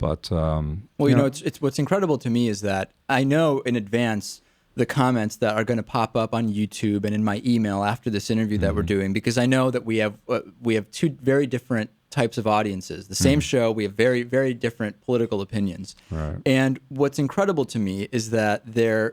But it's what's incredible to me is that I know in advance the comments that are going to pop up on YouTube and in my email after this interview that we're doing, because I know that we have two very different types of audiences. The same show, we have very, very different political opinions. Right. And what's incredible to me is that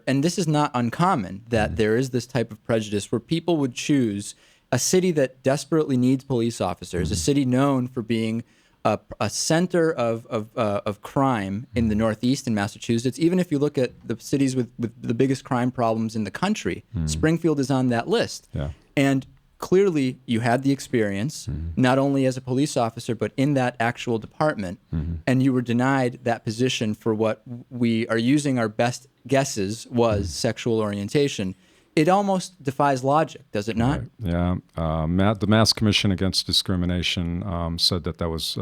and this is not uncommon, that there is this type of prejudice where people would choose a city that desperately needs police officers, a city known for being a center of crime in the Northeast in Massachusetts. Even if you look at the cities with the biggest crime problems in the country, Springfield is on that list. Yeah. And clearly you had the experience, not only as a police officer, but in that actual department, and you were denied that position for what we are using our best guesses was sexual orientation. It almost defies logic, does it not? Right. Yeah. The Mass Commission Against Discrimination said that was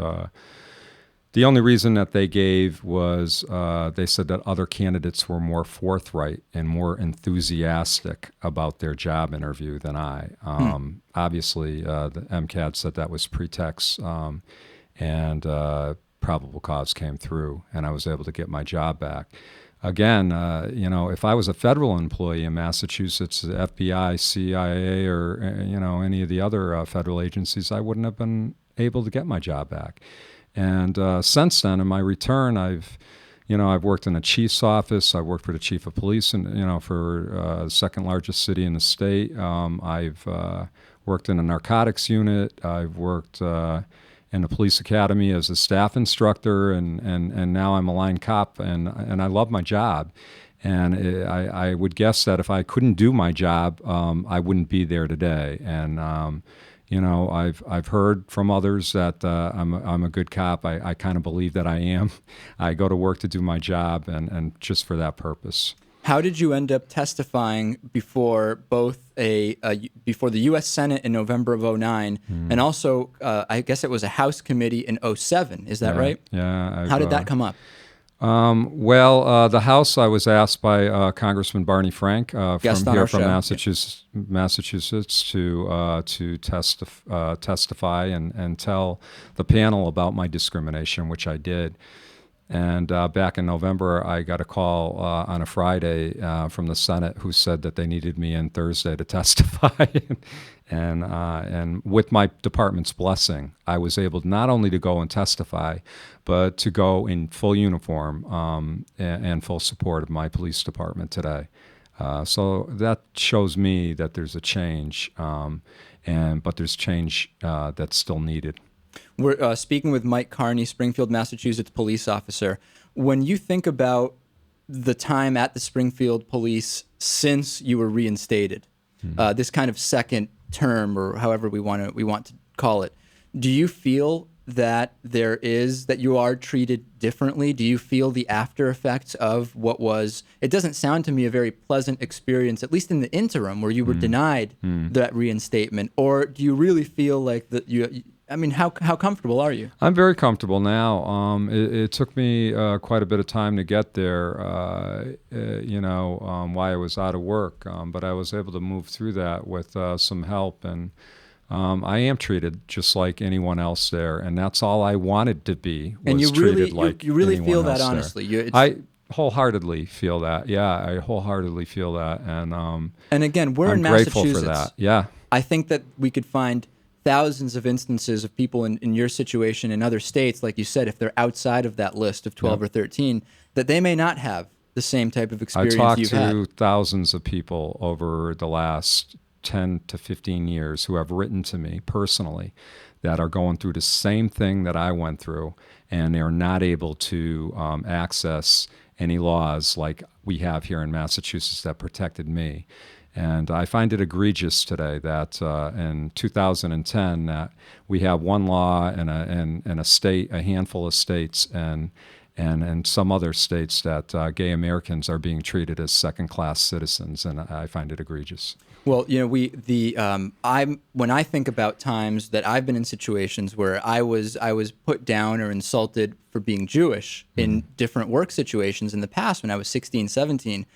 the only reason that they gave was they said that other candidates were more forthright and more enthusiastic about their job interview than I. Obviously, the MCAD said that was pretext, and probable cause came through, and I was able to get my job back. Again, if I was a federal employee in Massachusetts, FBI, CIA, or any of the other federal agencies, I wouldn't have been able to get my job back. And since then, in my return, I've worked in a chief's office. I've worked for the chief of police, and for the second largest city in the state. I've worked in a narcotics unit. I've worked in the police academy as a staff instructor, and now I'm a line cop, and I love my job. And I would guess that if I couldn't do my job, I wouldn't be there today. And I've heard from others that I'm a good cop. I kind of believe that I am. I go to work to do my job, and just for that purpose. How did you end up testifying before before the U.S. Senate in November of 2009, and also I guess it was a House committee in 2007? Is that right? Yeah. How did that come up? The House, I was asked by Congressman Barney Frank from Massachusetts to testify and tell the panel about my discrimination, which I did. And back in November, I got a call on a Friday from the Senate who said that they needed me in Thursday to testify. And with my department's blessing, I was able not only to go and testify, but to go in full uniform and full support of my police department today. So that shows me that there's a change, but there's change that's still needed. We're speaking with Mike Carney, Springfield, Massachusetts police officer. When you think about the time at the Springfield Police since you were reinstated, this kind of second term, or however we want to call it, do you feel that that you are treated differently? Do you feel the after effects of what was? It doesn't sound to me a very pleasant experience, at least in the interim, where you were denied that reinstatement. Or do you really feel like that you? I mean, how comfortable are you? I'm very comfortable now. It took me quite a bit of time to get there, while I was out of work. But I was able to move through that with some help. And I am treated just like anyone else there. And that's all I wanted to be, was treated like you really anyone feel that, else honestly. I wholeheartedly feel that. Yeah, I wholeheartedly feel that. And again, we're I'm in grateful Massachusetts. for that. Yeah. I think that we could find thousands of instances of people in your situation in other states, like you said, if they're outside of that list of 12 or 13, that they may not have the same type of experience you've had. I talked to thousands of people over the last 10 to 15 years who have written to me personally that are going through the same thing that I went through, and they're not able to access any laws like we have here in Massachusetts that protected me. And I find it egregious today that in 2010 that we have one law in a state, a handful of states, and some other states that gay Americans are being treated as second-class citizens, and I find it egregious. Well, when I think about times that I've been in situations where I was put down or insulted for being Jewish in different work situations in the past when I was 16, 17,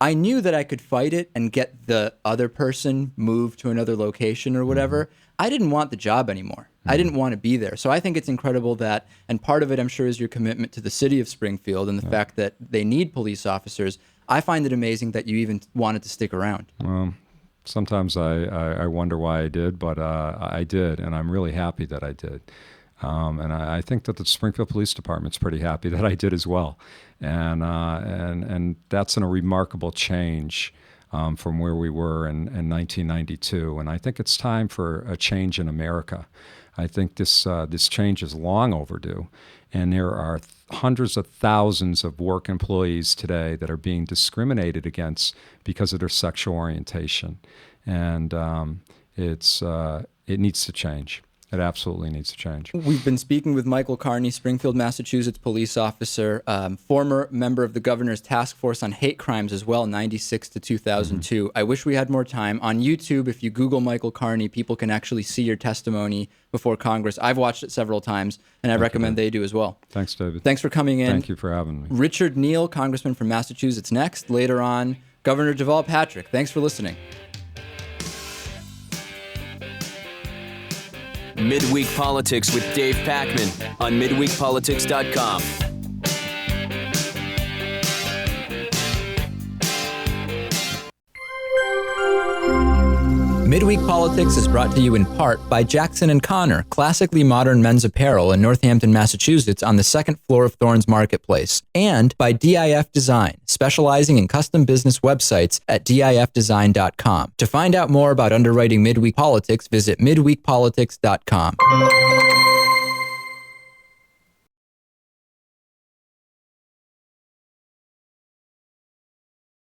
I knew that I could fight it and get the other person moved to another location or whatever. I didn't want the job anymore. I didn't want to be there. So I think it's incredible that, and part of it I'm sure is your commitment to the city of Springfield and the fact that they need police officers. I find it amazing that you even wanted to stick around. Well, sometimes I wonder why I did, but I did, and I'm really happy that I did. And I think that the Springfield Police Department's pretty happy that I did as well. And that's a remarkable change from where we were in 1992. And I think it's time for a change in America. I think this change is long overdue. And there are hundreds of thousands of work employees today that are being discriminated against because of their sexual orientation. And it needs to change. It absolutely needs to change. We've been speaking with Michael Carney, Springfield, Massachusetts police officer, former member of the governor's task force on hate crimes as well, 96 to 2002. I wish we had more time. On YouTube, if you Google Michael Carney, people can actually see your testimony before Congress. I've watched it several times, and I recommend they do as well. Thanks, David. Thanks for coming in. Thank you for having me. Richard Neal, Congressman from Massachusetts, next. Later on, Governor Deval Patrick. Thanks for listening. Midweek Politics with Dave Pakman on midweekpolitics.com. Midweek Politics is brought to you in part by Jackson & Connor, classically modern men's apparel in Northampton, Massachusetts on the second floor of Thorne's Marketplace, and by DIF Design, specializing in custom business websites at difdesign.com. To find out more about underwriting Midweek Politics, visit midweekpolitics.com.